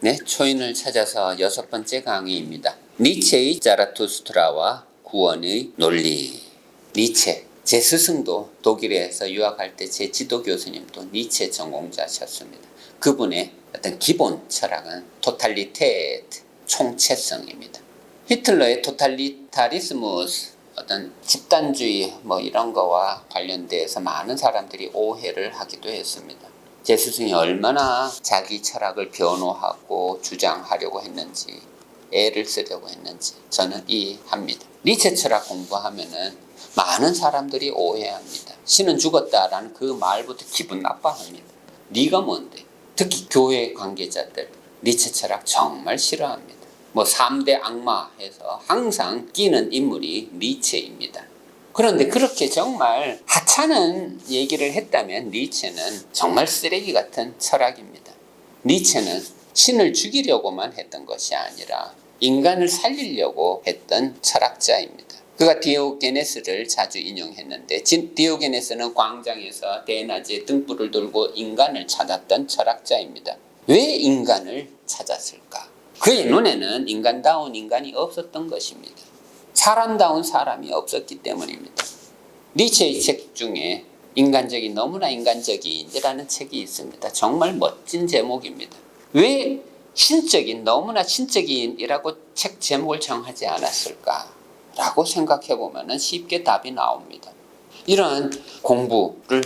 네, 초인을 찾아서 6번째 강의입니다. 니체의 자라투스트라와 구원의 논리. 니체, 제 스승도 독일에서 유학할 때 제 지도 교수님도 니체 전공자셨습니다. 그분의 어떤 기본 철학은 토탈리테트, 총체성입니다. 히틀러의 토탈리타리스무스, 어떤 집단주의 이런 거와 관련돼서 많은 사람들이 오해를 하기도 했습니다. 제 스승이 얼마나 자기 철학을 변호하고 주장하려고 했는지, 애를 쓰려고 했는지 저는 이해합니다. 니체 철학 공부하면은 많은 사람들이 오해합니다. 신은 죽었다라는 그 말부터 기분 나빠합니다. 네가 뭔데? 특히 교회 관계자들 니체 철학 정말 싫어합니다. 3대 악마 해서 항상 끼는 인물이 니체입니다. 그런데 그렇게 정말 하찮은 얘기를 했다면 니체는 정말 쓰레기 같은 철학입니다. 니체는 신을 죽이려고만 했던 것이 아니라 인간을 살리려고 했던 철학자입니다. 그가 디오게네스를 자주 인용했는데 디오게네스는 광장에서 대낮에 등불을 들고 인간을 찾았던 철학자입니다. 왜 인간을 찾았을까? 그의 눈에는 인간다운 인간이 없었던 것입니다. 사람다운 사람이 없었기 때문입니다. 니체의 책 중에 너무나 인간적인이라는 책이 있습니다. 정말 멋진 제목입니다. 왜 너무나 신적인이라고 책 제목을 정하지 않았을까? 라고 생각해 보면 쉽게 답이 나옵니다. 이런 공부를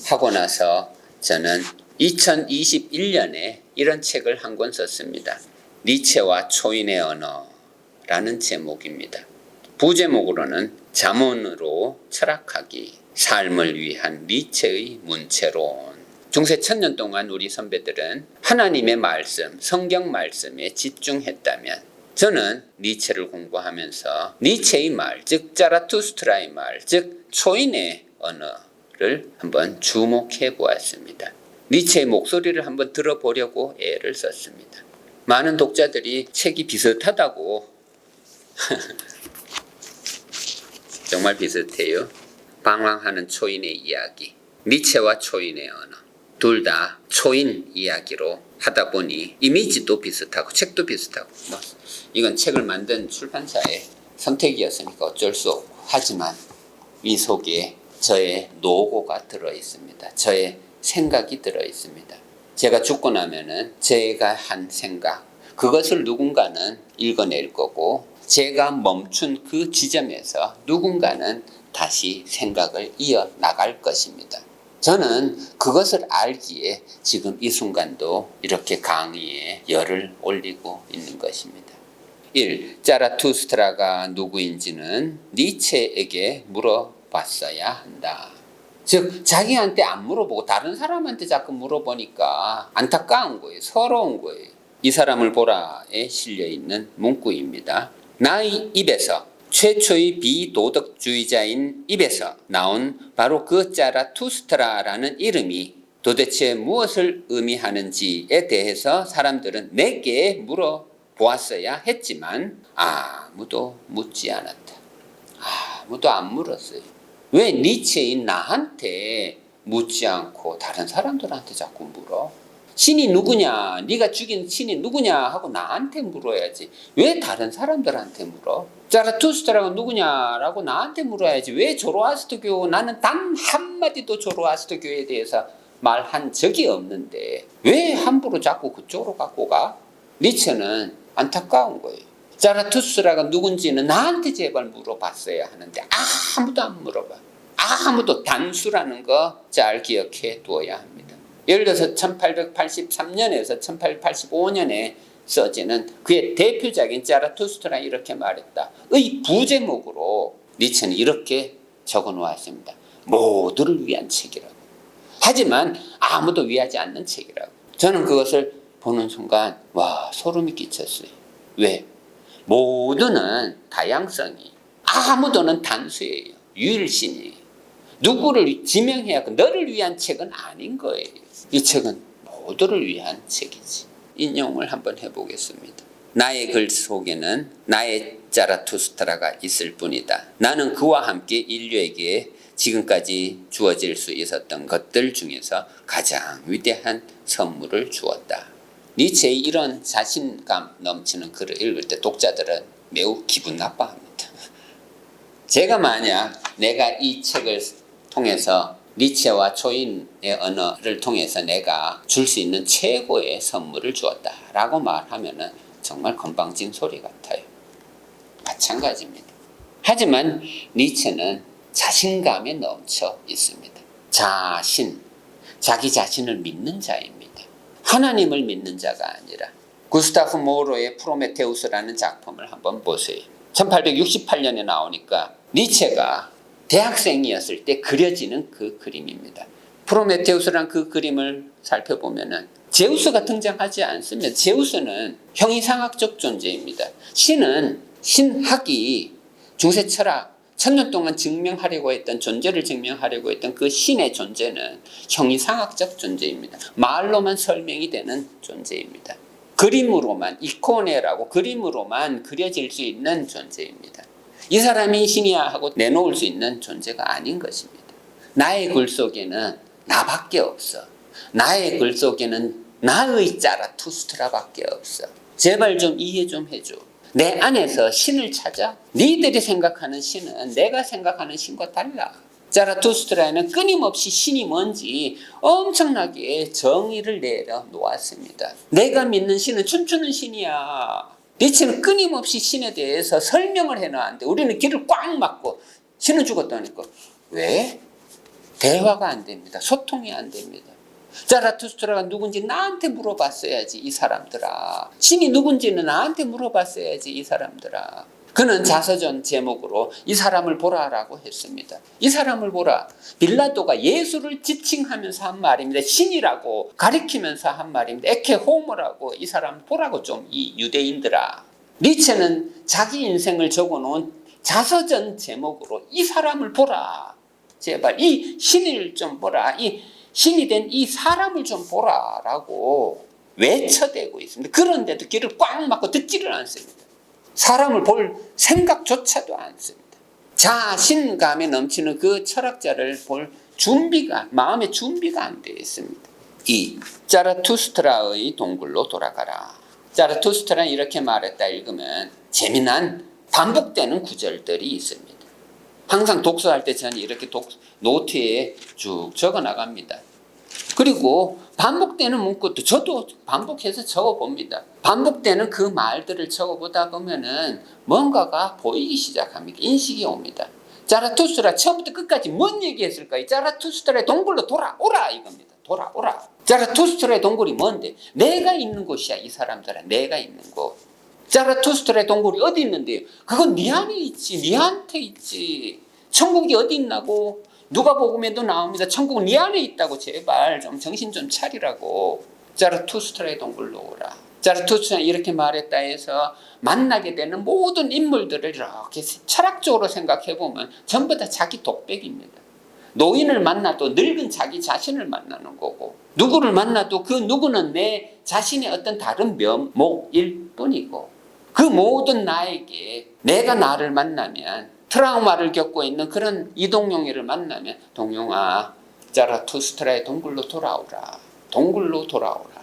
하고 나서 저는 2021년에 이런 책을 한 권 썼습니다. 니체와 초인의 언어라는 제목입니다. 부제목으로는 잠언으로 철학하기, 삶을 위한 니체의 문체론. 중세 1000년 동안 우리 선배들은 하나님의 말씀, 성경 말씀에 집중했다면 저는 니체를 공부하면서 니체의 말, 즉 자라투스트라의 말, 즉 초인의 언어를 한번 주목해 보았습니다. 니체의 목소리를 한번 들어보려고 애를 썼습니다. 많은 독자들이 책이 비슷하다고 정말 비슷해요. 방황하는 초인의 이야기, 니체와 초인의 언어. 둘 다 초인 이야기로 하다 보니 이미지도 비슷하고 책도 비슷하고 이건 책을 만든 출판사의 선택이었으니까 어쩔 수 없고, 하지만 이 속에 저의 노고가 들어있습니다. 저의 생각이 들어있습니다. 제가 죽고 나면은 제가 한 생각, 그것을 누군가는 읽어낼 거고, 제가 멈춘 그 지점에서 누군가는 다시 생각을 이어나갈 것입니다. 저는 그것을 알기에 지금 이 순간도 이렇게 강의에 열을 올리고 있는 것입니다. 1. 자라투스트라가 누구인지는 니체에게 물어봤어야 한다. 즉 자기한테 안 물어보고 다른 사람한테 자꾸 물어보니까 안타까운 거예요. 서러운 거예요. 이 사람을 보라에 실려있는 문구입니다. 나의 입에서, 최초의 비도덕주의자인 입에서 나온 바로 그 자라투스트라라는 이름이 도대체 무엇을 의미하는지에 대해서 사람들은 내게 물어보았어야 했지만 아무도 묻지 않았다. 아무도 안 물었어요. 왜 니체인 나한테 묻지 않고 다른 사람들한테 자꾸 물어? 신이 누구냐? 네가 죽인 신이 누구냐? 하고 나한테 물어야지. 왜 다른 사람들한테 물어? 자라투스트라가 누구냐라고 나한테 물어야지. 왜 조로아스터교, 나는 단 한마디도 조로아스터교에 대해서 말한 적이 없는데 왜 함부로 자꾸 그쪽으로 갖고 가? 니체는 안타까운 거예요. 자라투스트라가 누군지는 나한테 제발 물어봤어야 하는데 아무도 안 물어봐. 아무도. 단수라는 거 잘 기억해 두어야 합니다. 예를 들어서 1883년에서 1885년에 써지는 그의 대표작인 자라투스트라 이렇게 말했다. 의 부제목으로 니체는 이렇게 적어 놓았습니다. 모두를 위한 책이라고. 하지만 아무도 위하지 않는 책이라고. 저는 그것을 보는 순간 소름이 끼쳤어요. 왜? 모두는 다양성이, 아무도는 단수예요. 유일신이에요. 누구를 지명해야 하고 너를 위한 책은 아닌 거예요. 이 책은 모두를 위한 책이지. 인용을 한번 해보겠습니다. 나의 글 속에는 나의 자라투스트라가 있을 뿐이다. 나는 그와 함께 인류에게 지금까지 주어질 수 있었던 것들 중에서 가장 위대한 선물을 주었다. 니체의 이런 자신감 넘치는 글을 읽을 때 독자들은 매우 기분 나빠합니다. 제가 만약 내가 이 책을 통해서 니체와 초인의 언어를 통해서 내가 줄 수 있는 최고의 선물을 주었다라고 말하면은 정말 건방진 소리 같아요. 마찬가지입니다. 하지만 니체는 자신감에 넘쳐 있습니다. 자기 자신을 믿는 자입니다. 하나님을 믿는 자가 아니라. 구스타프 모로의 프로메테우스라는 작품을 한번 보세요. 1868년에 나오니까 니체가 대학생이었을 때 그려지는 그 그림입니다. 프로메테우스란 그 그림을 살펴보면은 제우스가 등장하지 않습니다. 제우스는 형이상학적 존재입니다. 신학이 중세 철학, 1000년 동안 증명하려고 했던, 존재를 증명하려고 했던 그 신의 존재는 형이상학적 존재입니다. 말로만 설명이 되는 존재입니다. 그림으로만, 이코네라고 그림으로만 그려질 수 있는 존재입니다. 이 사람이 신이야 하고 내놓을 수 있는 존재가 아닌 것입니다. 나의 글 속에는 나밖에 없어. 나의 글 속에는 나의 자라투스트라밖에 없어. 제발 좀 이해 좀 해줘. 내 안에서 신을 찾아. 니들이 생각하는 신은 내가 생각하는 신과 달라. 자라투스트라에는 끊임없이 신이 뭔지 엄청나게 정의를 내려놓았습니다. 내가 믿는 신은 춤추는 신이야. 니체는 끊임없이 신에 대해서 설명을 해놨는데 우리는 귀를 꽉 막고 신은 죽었다니까. 왜? 대화가 안 됩니다. 소통이 안 됩니다. 자라투스트라가 누군지 나한테 물어봤어야지 이 사람들아. 신이 누군지는 나한테 물어봤어야지 이 사람들아. 그는 자서전 제목으로 이 사람을 보라라고 했습니다. 이 사람을 보라. 빌라도가 예수를 지칭하면서 한 말입니다. 신이라고 가리키면서 한 말입니다. 에케 호모라고 이 사람을 보라고 좀 이 유대인들아. 니체는 자기 인생을 적어놓은 자서전 제목으로 이 사람을 보라. 제발 이 신을 좀 보라. 이 신이 된 이 사람을 좀 보라라고 외쳐대고 있습니다. 그런데도 귀를 꽉 막고 듣지를 않습니다. 사람을 볼 생각조차도 않습니다. 자신감에 넘치는 그 철학자를 볼 마음의 준비가 안 되어 있습니다. 자라투스트라의 동굴로 돌아가라. 자라투스트라는 이렇게 말했다 읽으면 재미난 반복되는 구절들이 있습니다. 항상 독서할 때 저는 이렇게 노트에 쭉 적어 나갑니다. 그리고 반복되는 문구도 저도 반복해서 적어봅니다. 반복되는 그 말들을 적어보다 보면은 뭔가가 보이기 시작합니다. 인식이 옵니다. 자라투스트라 처음부터 끝까지 뭔 얘기했을까요? 자라투스트라의 동굴로 돌아오라 이겁니다. 돌아오라. 자라투스트라의 동굴이 뭔데? 내가 있는 곳이야. 이 사람들은 내가 있는 곳. 자라투스트라의 동굴이 어디 있는데요? 그건 네 안에 있지. 네한테 있지. 천국이 어디 있나고? 누가복음에도 나옵니다. 천국은 네 안에 있다고. 제발 좀 정신 좀 차리라고. 자라투스트라의 동굴로 오라. 자라투스트라는 이렇게 말했다 해서 만나게 되는 모든 인물들을 이렇게 철학적으로 생각해보면 전부 다 자기 독백입니다. 노인을 만나도 늙은 자기 자신을 만나는 거고, 누구를 만나도 그 누구는 내 자신의 어떤 다른 면목일 뿐이고, 그 모든 나에게 내가 나를 만나면, 트라우마를 겪고 있는 그런 이동용이를 만나면, 동용아, 자라투스트라의 동굴로 돌아오라. 동굴로 돌아오라.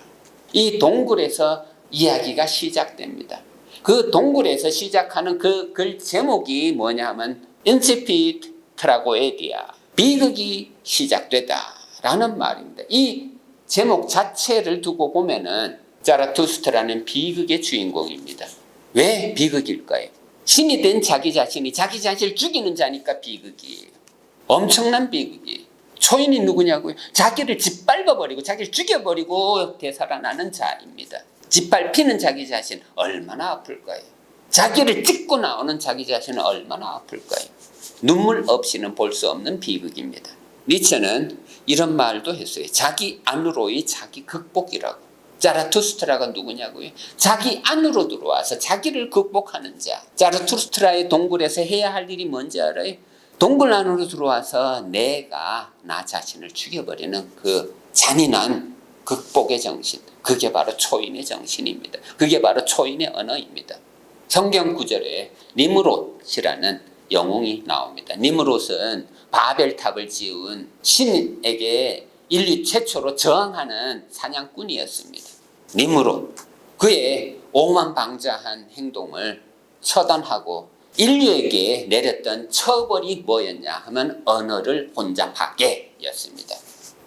이 동굴에서 이야기가 시작됩니다. 그 동굴에서 시작하는 그 글 제목이 뭐냐면 인시피트 트라고에디아, 비극이 시작되다라는 말입니다. 이 제목 자체를 두고 보면은 자라투스트라는 비극의 주인공입니다. 왜 비극일까요? 신이 된 자기 자신이 자기 자신을 죽이는 자니까 비극이에요. 엄청난 비극이에요. 초인이 누구냐고요? 자기를 짓밟아버리고 자기를 죽여버리고 되살아나는 자입니다. 짓밟히는 자기 자신 얼마나 아플까요? 자기를 찍고 나오는 자기 자신은 얼마나 아플까요? 눈물 없이는 볼 수 없는 비극입니다. 니체는 이런 말도 했어요. 자기 안으로의 자기 극복이라고. 자라투스트라가 누구냐고요? 자기 안으로 들어와서 자기를 극복하는 자. 자라투스트라의 동굴에서 해야 할 일이 뭔지 알아요? 동굴 안으로 들어와서 내가 나 자신을 죽여버리는 그 잔인한 극복의 정신. 그게 바로 초인의 정신입니다. 그게 바로 초인의 언어입니다. 성경 구절에 니므롯이라는 영웅이 나옵니다. 니므롯은 바벨탑을 지은 신에게 인류 최초로 저항하는 사냥꾼이었습니다. 니무롯, 그의 오만방자한 행동을 처단하고 인류에게 내렸던 처벌이 뭐였냐 하면 언어를 혼잡하게 였습니다.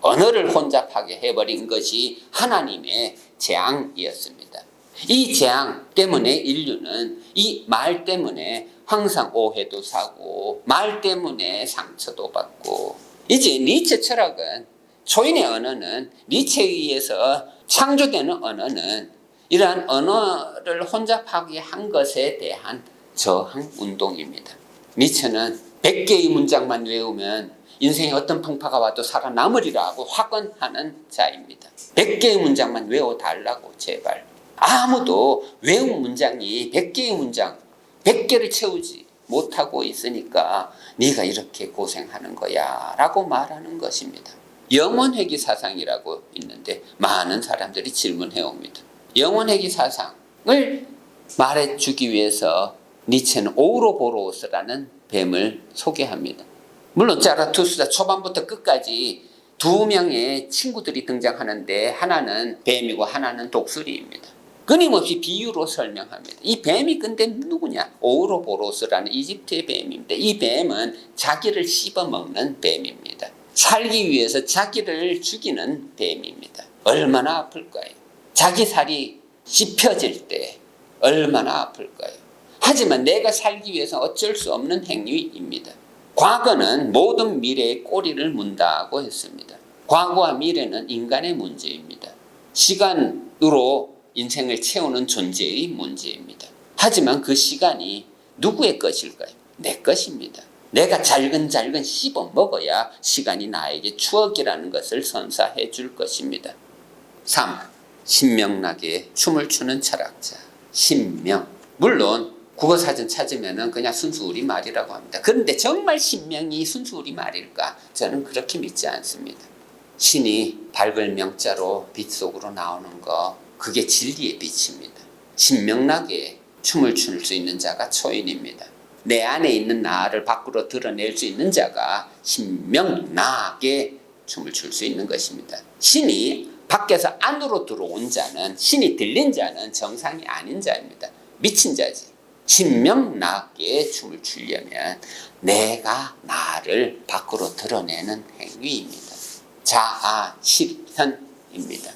언어를 혼잡하게 해버린 것이 하나님의 재앙이었습니다. 이 재앙 때문에 인류는 이 말 때문에 항상 오해도 사고 말 때문에 상처도 받고, 이제 니체 철학은 초인의 언어는 니체에 의해서 창조되는 언어는 이러한 언어를 혼잡하게 한 것에 대한 저항 운동입니다. 니체는 100개의 문장만 외우면 인생에 어떤 풍파가 와도 살아남으리라고 확언하는 자입니다. 100개의 문장만 외워달라고 제발. 아무도 외운 문장이 100개의 문장, 100개를 채우지 못하고 있으니까 네가 이렇게 고생하는 거야 라고 말하는 것입니다. 영혼회귀 사상이라고 있는데 많은 사람들이 질문해 옵니다. 영혼회귀 사상을 말해주기 위해서 니체는 오우로보로스라는 뱀을 소개합니다. 물론 자라투스트라 초반부터 끝까지 두 명의 친구들이 등장하는데 하나는 뱀이고 하나는 독수리입니다. 끊임없이 비유로 설명합니다. 이 뱀이 근데 누구냐? 오우로보로스라는 이집트의 뱀입니다. 이 뱀은 자기를 씹어먹는 뱀입니다. 살기 위해서 자기를 죽이는 뱀입니다. 얼마나 아플까요? 자기 살이 씹혀질 때 얼마나 아플까요? 하지만 내가 살기 위해서 어쩔 수 없는 행위입니다. 과거는 모든 미래의 꼬리를 문다고 했습니다. 과거와 미래는 인간의 문제입니다. 시간으로 인생을 채우는 존재의 문제입니다. 하지만 그 시간이 누구의 것일까요? 내 것입니다. 내가 잘근잘근 씹어 먹어야 시간이 나에게 추억이라는 것을 선사해 줄 것입니다. 3. 신명나게 춤을 추는 철학자. 신명. 물론 국어사전 찾으면 그냥 순수 우리말이라고 합니다. 그런데 정말 신명이 순수 우리말일까? 저는 그렇게 믿지 않습니다. 신이 밝을 명자로 빛 속으로 나오는 거, 그게 진리의 빛입니다. 신명나게 춤을 출 수 있는 자가 초인입니다. 내 안에 있는 나를 밖으로 드러낼 수 있는 자가 신명나게 춤을 출 수 있는 것입니다. 신이 밖에서 안으로 들어온 자는, 신이 들린 자는 정상이 아닌 자입니다. 미친 자지. 신명나게 춤을 추려면 내가 나를 밖으로 드러내는 행위입니다. 자아실현입니다.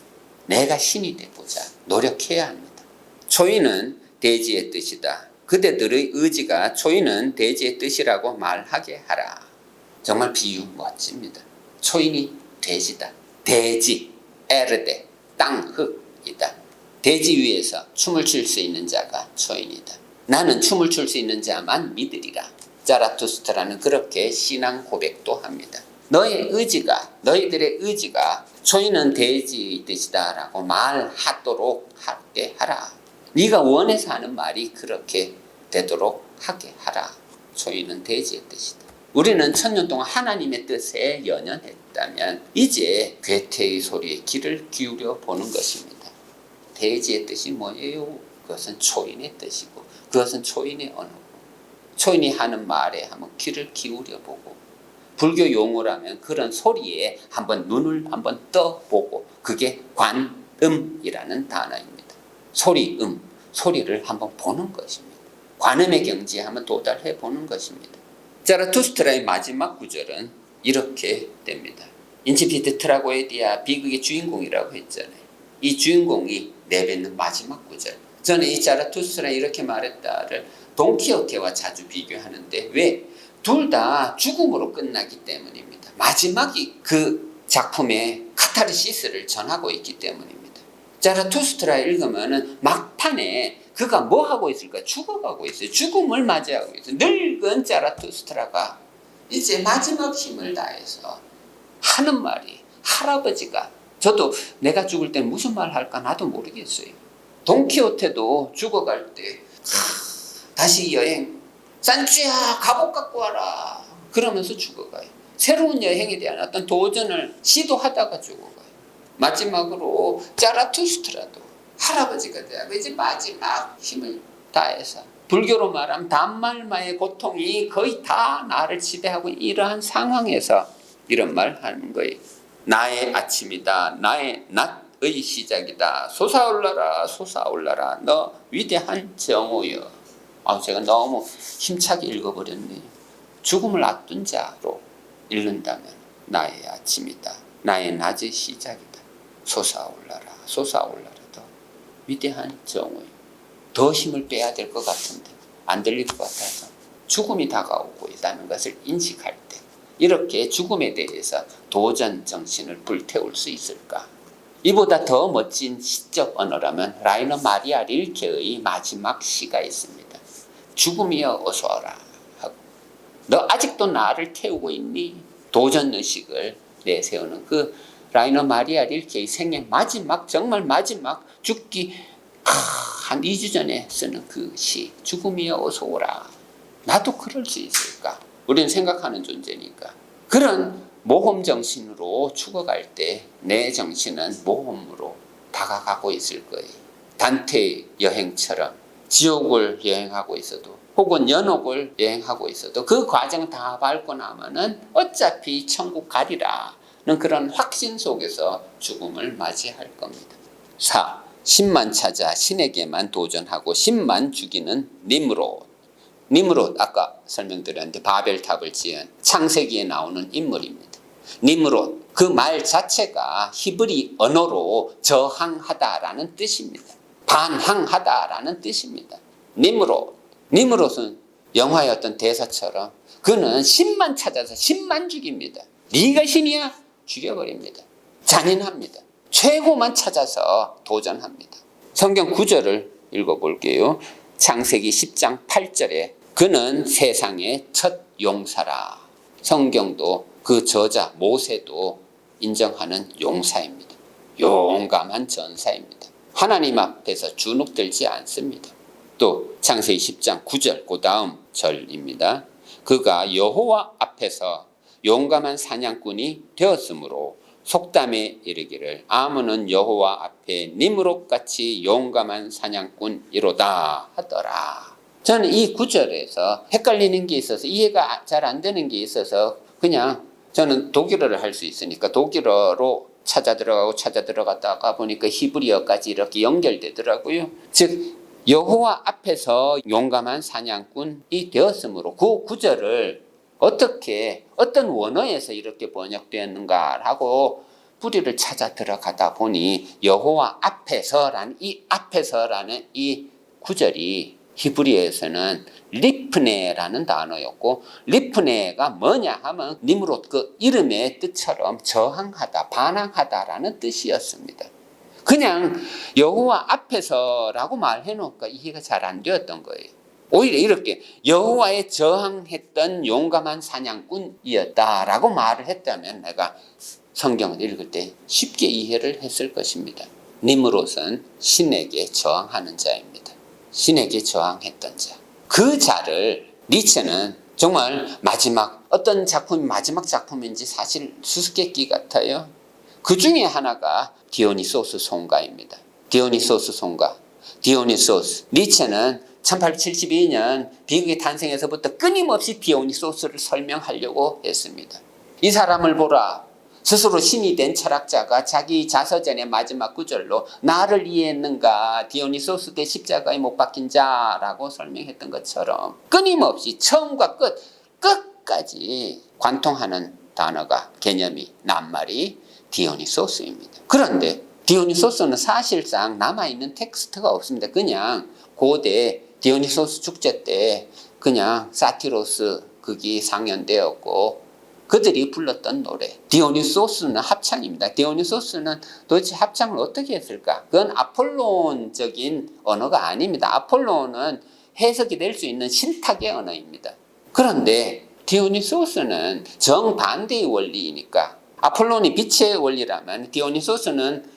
내가 신이 되고자 노력해야 합니다. 초인은 대지의 뜻이다. 그대들의 의지가 초인은 대지의 뜻이라고 말하게 하라. 정말 비유 멋집니다. 초인이 돼지다. 대지, 에르데, 땅, 흙이다. 대지 위에서 춤을 출 수 있는 자가 초인이다. 나는 춤을 출 수 있는 자만 믿으리라. 자라투스트라는 그렇게 신앙 고백도 합니다. 너희들의 의지가 초인은 대지의 뜻이다 라고 말하도록 하게 하라. 네가 원해서 하는 말이 그렇게 되도록 하게 하라. 초인은 대지의 뜻이다. 우리는 천년 동안 하나님의 뜻에 연연했다면 이제 괴테의 소리에 귀를 기울여 보는 것입니다. 대지의 뜻이 뭐예요? 그것은 초인의 뜻이고 그것은 초인의 언어고, 초인이 하는 말에 한번 귀를 기울여 보고, 불교 용어라면 그런 소리에 한번 눈을 한번 떠보고, 그게 관음이라는 단어입니다. 소리, 소리를 한번 보는 것입니다. 관음의 경지에 한번 도달해 보는 것입니다. 자라투스트라의 마지막 구절은 이렇게 됩니다. 인치피트 트라고에디아, 비극의 주인공이라고 했잖아요. 이 주인공이 내뱉는 마지막 구절. 저는 이 자라투스트라 이렇게 말했다를 돈키호테와 자주 비교하는데, 왜? 둘 다 죽음으로 끝나기 때문입니다. 마지막이 그 작품의 카타르시스를 전하고 있기 때문입니다. 자라투스트라 읽으면 막판에 그가 뭐 하고 있을까? 죽어가고 있어요. 죽음을 맞이하고 있어요. 늙은 자라투스트라가 이제 마지막 힘을 다해서 하는 말이, 할아버지가, 저도 내가 죽을 때 무슨 말 할까 나도 모르겠어요. 돈키호테도 죽어갈 때 다시 여행, 산주야 갑옷 갖고 와라 그러면서 죽어가요. 새로운 여행에 대한 어떤 도전을 시도하다가 죽어가요. 마지막으로 자라투스트라도 할아버지가 되고 이제 마지막 힘을 다해서, 불교로 말하면 단말마의 고통이 거의 다 나를 지배하고 이러한 상황에서 이런 말 하는 거예요. 나의 아침이다, 나의 낮 의 시작이다. 솟아올라라 솟아올라라 너 위대한 정오여. 제가 너무 힘차게 읽어버렸네요. 죽음을 앞둔 자로 읽는다면 나의 아침이다. 나의 낮의 시작이다. 솟아올라라 솟아올라라 더 위대한 정오여. 더 힘을 빼야 될 것 같은데 안 들릴 것 같아서 죽음이 다가오고 있다는 것을 인식할 때 이렇게 죽음에 대해서 도전 정신을 불태울 수 있을까? 이보다 더 멋진 시적 언어라면 라이너 마리아 릴케의 마지막 시가 있습니다. 죽음이여 어서 와라 하고 너 아직도 나를 태우고 있니? 도전 의식을 내세우는 그 라이너 마리아 릴케의 생애 마지막 정말 마지막 죽기 한 2주 전에 쓰는 그 시 죽음이여 어서 오라. 나도 그럴 수 있을까? 우리는 생각하는 존재니까. 그런 모험 정신으로 죽어갈 때 내 정신은 모험으로 다가가고 있을 거예요. 단테의 여행처럼 지옥을 여행하고 있어도 혹은 연옥을 여행하고 있어도 그 과정 다 밟고 나면은 어차피 천국 가리라는 그런 확신 속에서 죽음을 맞이할 겁니다. 4. 신만 찾아 신에게만 도전하고 신만 죽이는 니므롯. 니므롯 아까 설명드렸는데 바벨탑을 지은 창세기에 나오는 인물입니다. 니므롯 그 말 자체가 히브리 언어로 저항하다라는 뜻입니다. 반항하다라는 뜻입니다. 니므롯은 영화의 어떤 대사처럼 그는 신만 찾아서 신만 죽입니다. 네가 신이야? 죽여버립니다. 잔인합니다. 최고만 찾아서 도전합니다. 성경 구절을 읽어볼게요. 창세기 10장 8절에 그는 세상의 첫 용사라. 성경도 그 저자 모세도 인정하는 용사입니다. 용감한 전사입니다. 하나님 앞에서 주눅들지 않습니다. 또 창세기 10장 9절 그 다음 절입니다. 그가 여호와 앞에서 용감한 사냥꾼이 되었으므로 속담에 이르기를 아문은 여호와 앞에 니므롯같이 용감한 사냥꾼이로다 하더라. 저는 이 구절에서 헷갈리는 게 있어서 이해가 잘 안 되는 게 있어서 그냥 저는 독일어를 할 수 있으니까 독일어로 찾아 들어갔다가 보니까 히브리어까지 이렇게 연결되더라고요. 즉 여호와 앞에서 용감한 사냥꾼이 되었으므로 그 구절을 어떻게 어떤 원어에서 이렇게 번역되었는가라고 뿌리를 찾아 들어가다 보니 여호와 앞에서라는 이 구절이 히브리어에서는 리프네라는 단어였고 리프네가 뭐냐 하면 니므롯 그 이름의 뜻처럼 저항하다 반항하다라는 뜻이었습니다. 그냥 여호와 앞에서라고 말해놓으니까 이해가 잘 안 되었던 거예요. 오히려 이렇게 여호와에 저항했던 용감한 사냥꾼이었다라고 말을 했다면 내가 성경을 읽을 때 쉽게 이해를 했을 것입니다. 니므롯은 신에게 저항하는 자입니다. 신에게 저항했던 자. 그 자를 니체는 정말 어떤 작품이 마지막 작품인지 사실 수수께끼 같아요. 그 중에 하나가 디오니소스 송가입니다. 디오니소스. 니체는 1872년 비극의 탄생에서부터 끊임없이 디오니소스를 설명하려고 했습니다. 이 사람을 보라. 스스로 신이 된 철학자가 자기 자서전의 마지막 구절로 나를 이해했는가 디오니소스 대 십자가에 못 박힌 자라고 설명했던 것처럼 끊임없이 처음과 끝까지 관통하는 단어가 개념이 낱말이 디오니소스입니다. 그런데 디오니소스는 사실상 남아있는 텍스트가 없습니다. 그냥 고대 디오니소스 축제 때 그냥 사티로스 극이 상연되었고 그들이 불렀던 노래. 디오니소스는 합창입니다. 디오니소스는 도대체 합창을 어떻게 했을까? 그건 아폴론적인 언어가 아닙니다. 아폴론은 해석이 될 수 있는 신탁의 언어입니다. 그런데 디오니소스는 정반대의 원리이니까 아폴론이 빛의 원리라면 디오니소스는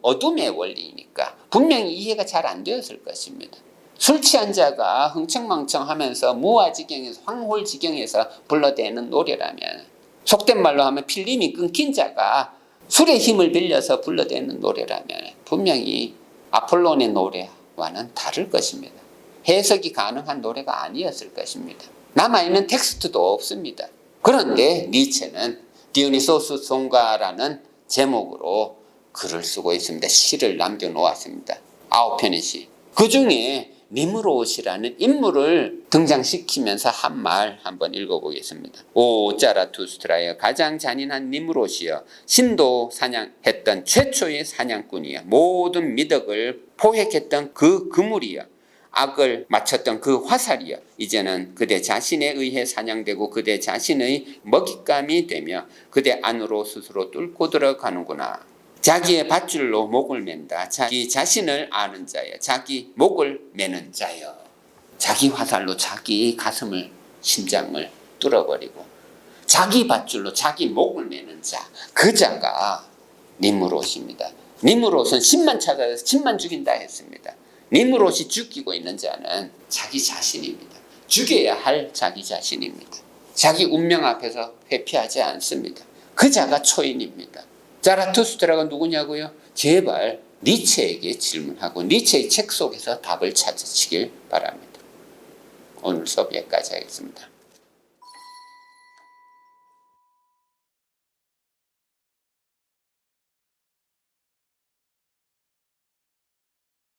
어둠의 원리이니까 분명히 이해가 잘 안 되었을 것입니다. 술 취한 자가 흥청망청하면서 무아지경에서 황홀지경에서 불러대는 노래라면 속된 말로 하면 필름이 끊긴 자가 술의 힘을 빌려서 불러대는 노래라면 분명히 아폴론의 노래와는 다를 것입니다. 해석이 가능한 노래가 아니었을 것입니다. 남아있는 텍스트도 없습니다. 그런데 니체는 디오니소스 송가라는 제목으로 글을 쓰고 있습니다. 시를 남겨놓았습니다. 9편의 시. 그 중에 니무롯이라는 인물을 등장시키면서 한 말 한번 읽어보겠습니다. 오 자라투스트라여, 가장 잔인한 니무롯이여, 신도 사냥했던 최초의 사냥꾼이여, 모든 미덕을 포획했던 그 그물이여, 악을 맞췄던 그 화살이여, 이제는 그대 자신에 의해 사냥되고 그대 자신의 먹잇감이 되며 그대 안으로 스스로 뚫고 들어가는구나. 자기의 밧줄로 목을 맨다. 자기 자신을 아는 자여, 자기 목을 매는 자여. 자기 화살로 자기 가슴을, 심장을 뚫어버리고 자기 밧줄로 자기 목을 매는 자, 그 자가 니무롯입니다. 니무롯은 신만 찾아서 신만 죽인다 했습니다. 니무롯이 죽이고 있는 자는 자기 자신입니다. 죽여야 할 자기 자신입니다. 자기 운명 앞에서 회피하지 않습니다. 그 자가 초인입니다. 자라투스트라가 누구냐고요? 제발 니체에게 질문하고 니체의 책 속에서 답을 찾으시길 바랍니다. 오늘 수업 여기까지 하겠습니다.